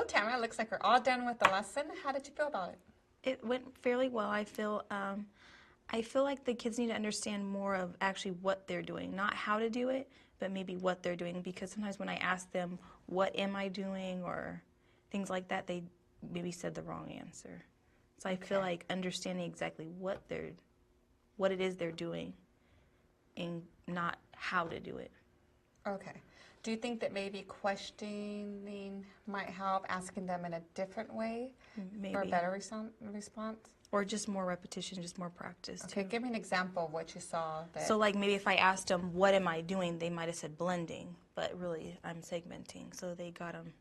Tamara, it looks like we're all done with the lesson. How did you feel about it? It went fairly well. I feel like the kids need to understand more of actually what they're doing, not how to do it, but maybe what they're doing. Because sometimes when I ask them, "What am I doing?" or things like that, they maybe said the wrong answer. So I feel like understanding exactly what it is they're doing, and not how to do it. Okay. Do you think that maybe questioning might help, asking them in a different way for a Maybe. better response? Or just more repetition, just more practice. Okay, too. give me an example of what you saw. So like maybe if I asked them, "What am I doing?" they might have said blending, but really I'm segmenting. So they got them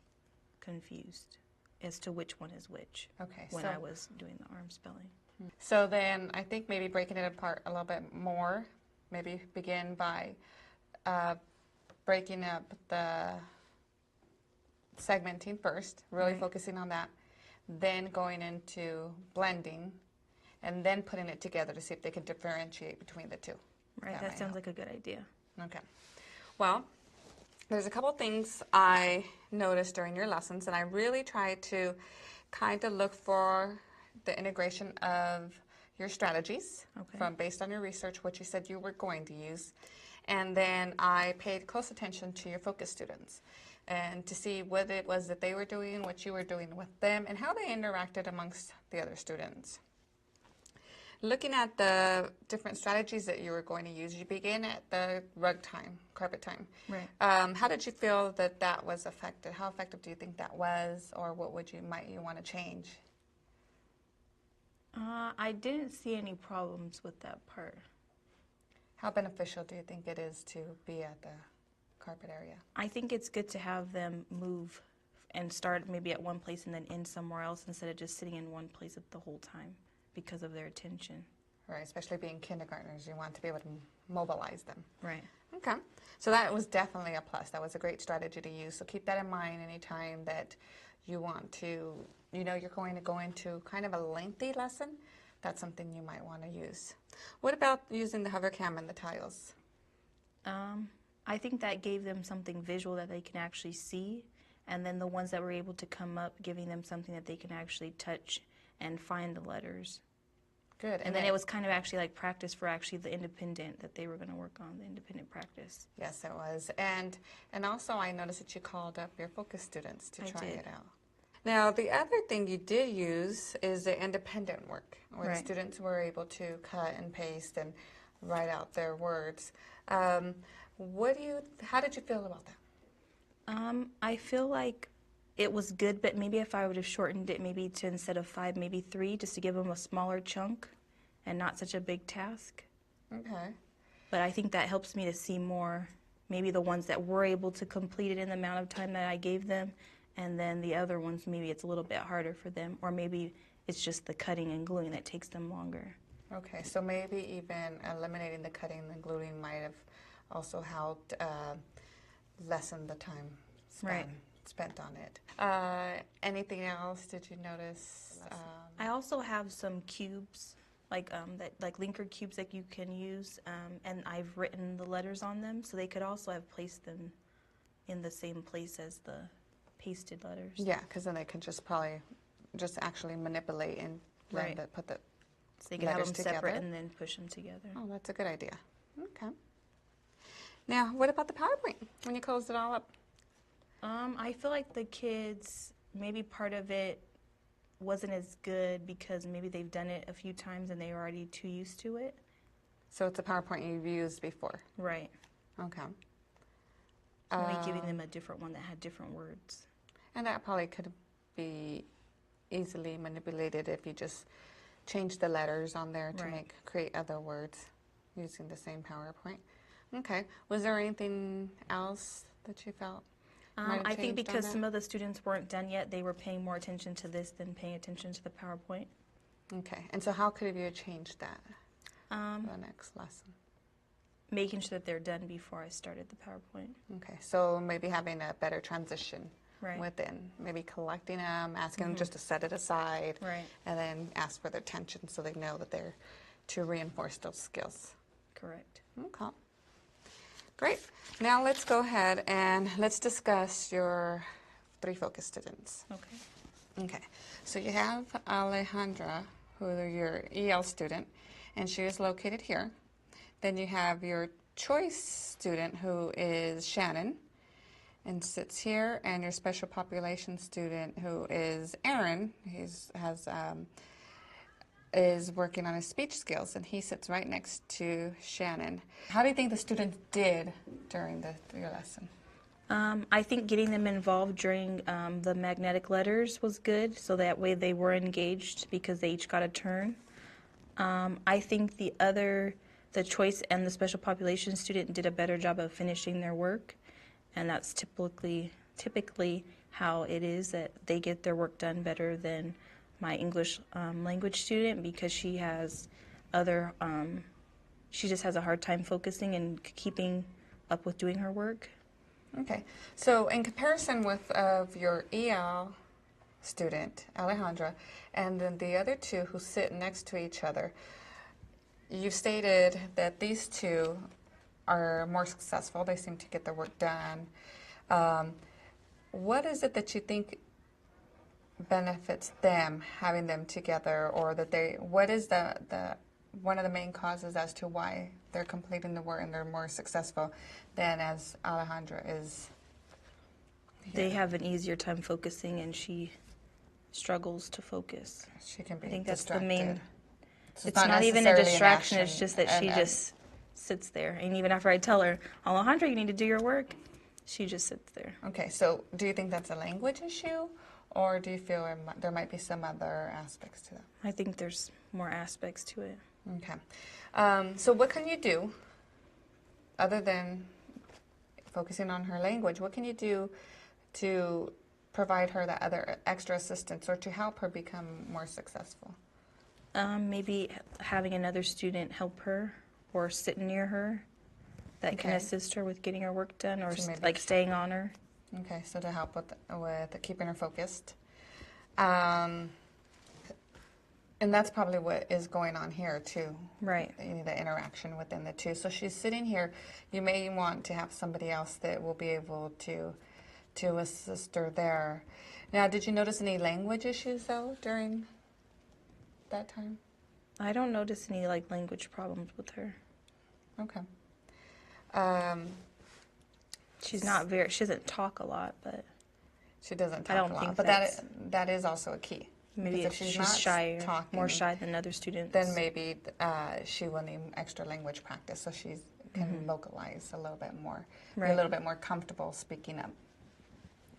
confused as to which one is which. Okay, when I was doing the arm spelling. So then I think maybe breaking it apart a little bit more, maybe begin by breaking up the segmenting first, really focusing on that, then going into blending, and then putting it together to see if they can differentiate between the two. Right, that sounds like a good idea. Okay. Well, there's a couple things I noticed during your lessons, and I really tried to kind of look for the integration of your strategies from based on your research, what you said you were going to use. And then I paid close attention to your focus students and to see what it was that they were doing, what you were doing with them, and how they interacted amongst the other students. Looking at the different strategies that you were going to use, you began at the rug time, carpet time. Right. How did you feel that that was affected? How effective do you think that was, or what might you want to change? I didn't see any problems with that part. How beneficial do you think it is to be at the carpet area? I think it's good to have them move and start maybe at one place and then end somewhere else instead of just sitting in one place the whole time because of their attention. Right, especially being kindergartners, you want to be able to mobilize them. Right. Okay, so that was definitely a plus. That was a great strategy to use. So keep that in mind anytime that you want to, you're going to go into kind of a lengthy lesson. That's something you might want to use. What about using the hover cam and the tiles? I think that gave them something visual that they can actually see, and then the ones that were able to come up, giving them something that they can actually touch and find the letters. Good. And then it was kind of actually like practice for actually the independent that they were going to work on, the independent practice. Yes, it was. And also I noticed that you called up your focus students to try it out. Now, the other thing you did use is the independent work, where the students were able to cut and paste and write out their words. How did you feel about that? I feel like it was good, but maybe if I would have shortened it maybe to instead of 5, maybe 3, just to give them a smaller chunk and not such a big task. Okay. But I think that helps me to see more, maybe the ones that were able to complete it in the amount of time that I gave them, and then the other ones, maybe it's a little bit harder for them, or maybe it's just the cutting and gluing that takes them longer. Okay, so maybe even eliminating the cutting and gluing might have also helped lessen the time spent on it. Anything else did you notice? I also have some cubes, like linker cubes that you can use, and I've written the letters on them, so they could also have placed them in the same place as the pasted letters. Yeah, because then they could probably actually manipulate and put the so they could have them together. separate and then push them together. Oh, that's a good idea. Okay. Now, what about the PowerPoint when you closed it all up? I feel like the kids, maybe part of it wasn't as good because maybe they've done it a few times and they're already too used to it. So it's a PowerPoint you've used before? Right. Okay. So maybe giving them a different one that had different words. And that probably could be easily manipulated if you just change the letters on there to create other words using the same PowerPoint. Okay. Was there anything else that you felt? I think because some of the students weren't done yet, they were paying more attention to this than paying attention to the PowerPoint. Okay. And so how could you have changed that for the next lesson? Making sure that they're done before I started the PowerPoint. Okay. So maybe having a better transition within. Maybe collecting them, asking them just to set it aside. And then ask for their attention so they know that they're to reinforce those skills. Correct. Okay. Great. Now let's go ahead and let's discuss your three focus students. Okay. Okay, so you have Alejandra, who is your EL student, and she is located here. Then you have your choice student, who is Shannon, and sits here, and your special population student, who is Aaron, is working on his speech skills, and he sits right next to Shannon. How do you think the students did during your lesson? I think getting them involved during the magnetic letters was good, so that way they were engaged because they each got a turn. I think the choice and the special population student did a better job of finishing their work, and that's typically how it is, that they get their work done better than my English language student, because she just has a hard time focusing and keeping up with doing her work. Okay, so in comparison with your EL student, Alejandra, and then the other two who sit next to each other, you stated that these two are more successful. They seem to get their work done. What is it that you think benefits them, having them together, or what is one of the main causes as to why they're completing the work and they're more successful than as Alejandra is here? They have an easier time focusing, and she struggles to focus. She can be I think that's distracted. the main. So It's not even a necessarily an distraction, action, it's just that she just sits there. And even after I tell her, Alejandra, you need to do your work, she just sits there. Okay, so do you think that's a language issue, or do you feel there might be some other aspects to that? I think there's more aspects to it. Okay. So what can you do, other than focusing on her language, what can you do to provide her that other extra assistance or to help her become more successful? Maybe having another student help her or sit near her that can assist her with getting her work done, or So like staying on her. Okay, so to help with keeping her focused. And that's probably what is going on here too. Right. The interaction within the two. So she's sitting here. You may want to have somebody else that will be able to assist her there. Now, did you notice any language issues though during that time? I don't notice any language problems with her. Okay. She doesn't talk a lot, but she doesn't talk I don't a lot. think But that is also a key. Maybe if she's not shy, talking, more shy than other students. then maybe she will need extra language practice so she can vocalize a little bit more, be a little bit more comfortable speaking up.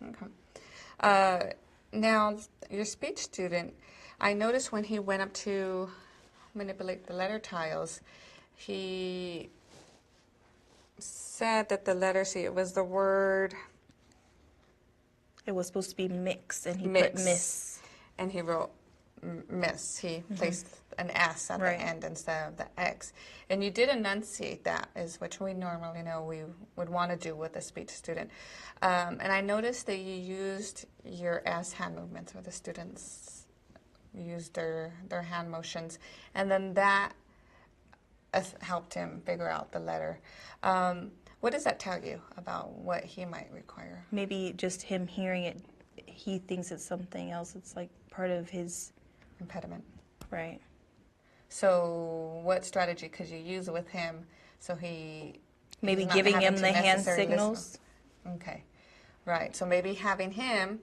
Okay. Now, your speech student, I noticed when he went up to manipulate the letter tiles, he said that the letter, it was the word... It was supposed to be mix, and he mix. put miss. And he wrote miss. He placed an S at the end instead of the X. And you did enunciate that, which we normally know we would want to do with a speech student. And I noticed that you used your S hand movements, where the students used their hand motions. And then that helped him figure out the letter. What does that tell you about what he might require? Maybe just him hearing it, he thinks it's something else. It's like part of his impediment. Right. So what strategy could you use with him so maybe giving him the hand signals? Okay. Right. So maybe having him,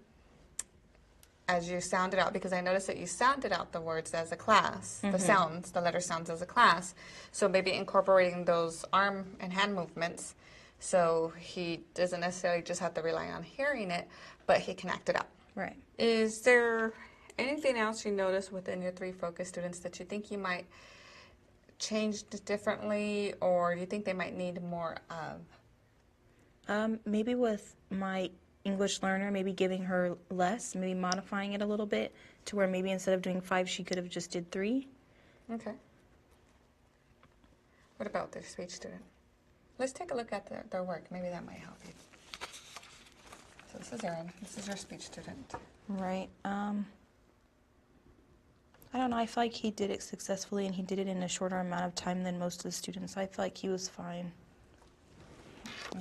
as you sound it out, because I noticed that you sounded out the words as a class, the letter sounds as a class. So maybe incorporating those arm and hand movements so he doesn't necessarily just have to rely on hearing it, but he can act it out. Right. Is there anything else you notice within your three focus students that you think you might change differently, or do you think they might need more of? Maybe with my English learner, maybe giving her less, maybe modifying it a little bit to where maybe instead of doing 5, she could have just did 3. Okay. What about their speech student? Let's take a look at their work. Maybe that might help you. So this is Erin. This is your speech student. Right. I don't know. I feel like he did it successfully, and he did it in a shorter amount of time than most of the students. I feel like he was fine.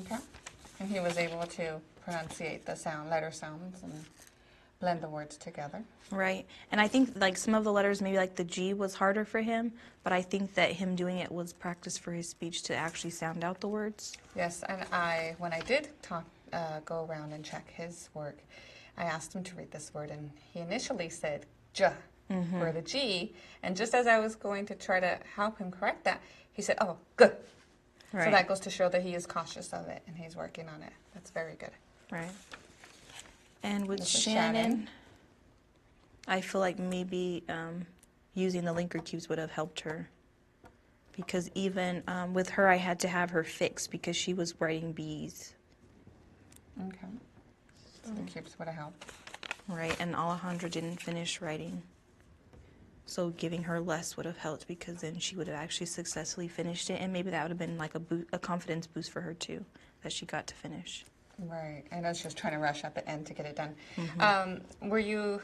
Okay. And he was able to pronunciate the letter sounds and blend the words together. Right. And I think like some of the letters, maybe like the G was harder for him, but I think that him doing it was practice for his speech to actually sound out the words. Yes, and when I did go around and check his work, I asked him to read this word, and he initially said "j" for the G, and just as I was going to try to help him correct that, he said, "Oh, good." Right. So that goes to show that he is cautious of it and he's working on it. That's very good. Right. And with This is Shannon, I feel like maybe using the linker cubes would have helped her. Because even with her, I had to have her fixed because she was writing B's. Okay. So the cubes would have helped. Right, and Alejandra didn't finish writing. So giving her less would have helped because then she would have actually successfully finished it, and maybe that would have been like a confidence boost for her too, that she got to finish. Right. I know she was trying to rush at the end to get it done. Were you,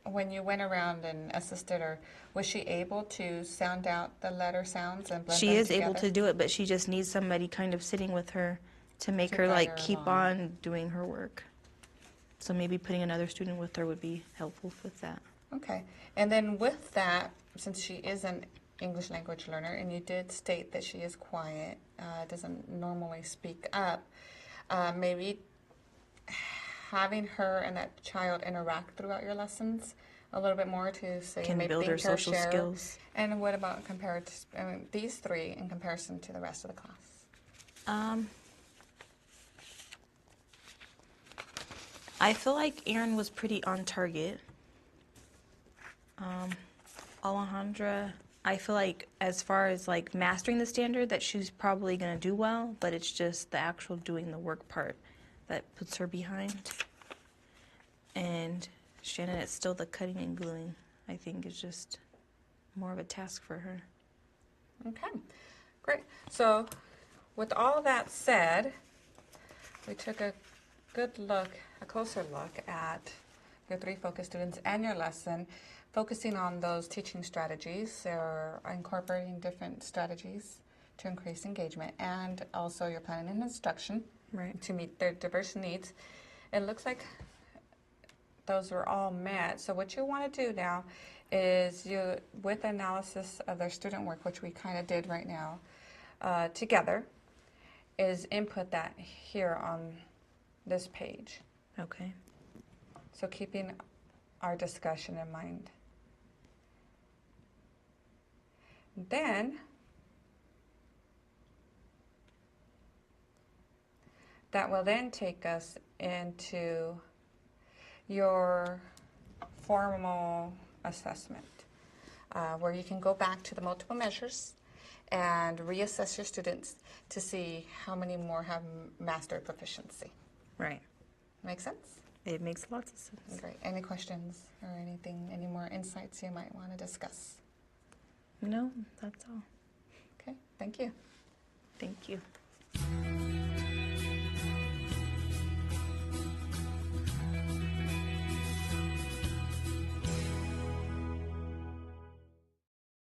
when you went around and assisted her, was she able to sound out the letter sounds and blend She them is together? able to do it, but she just needs somebody kind of sitting with her to make To her guide like her keep along. on doing her work. So maybe putting another student with her would be helpful with that. Okay. And then with that, since she is an English language learner, and you did state that she is quiet, doesn't normally speak up, maybe having her and that child interact throughout your lessons a little bit more to say Can maybe build her think or social share. skills. And what about these three in comparison to the rest of the class? I feel like Erin was pretty on target. Alejandra, I feel like as far as like mastering the standard, that she's probably going to do well, but it's just the actual doing the work part that puts her behind. And Shannon, it's still the cutting and gluing, I think, is just more of a task for her. Okay, great. So with all that said, we took a closer look at your three focus students and your lesson, focusing on those teaching strategies or incorporating different strategies to increase engagement, and also your planning and instruction to meet their diverse needs. It looks like those were all met. So what you want to do now is with analysis of their student work, which we kind of did right now together, is input that here on this page. Okay. So keeping our discussion in mind. Then that will then take us into your formal assessment, where you can go back to the multiple measures and reassess your students to see how many more have mastered proficiency. Right. Make sense? It makes lots of sense. Great. Any questions or any more insights you might want to discuss? No, that's all. Okay, thank you. Thank you.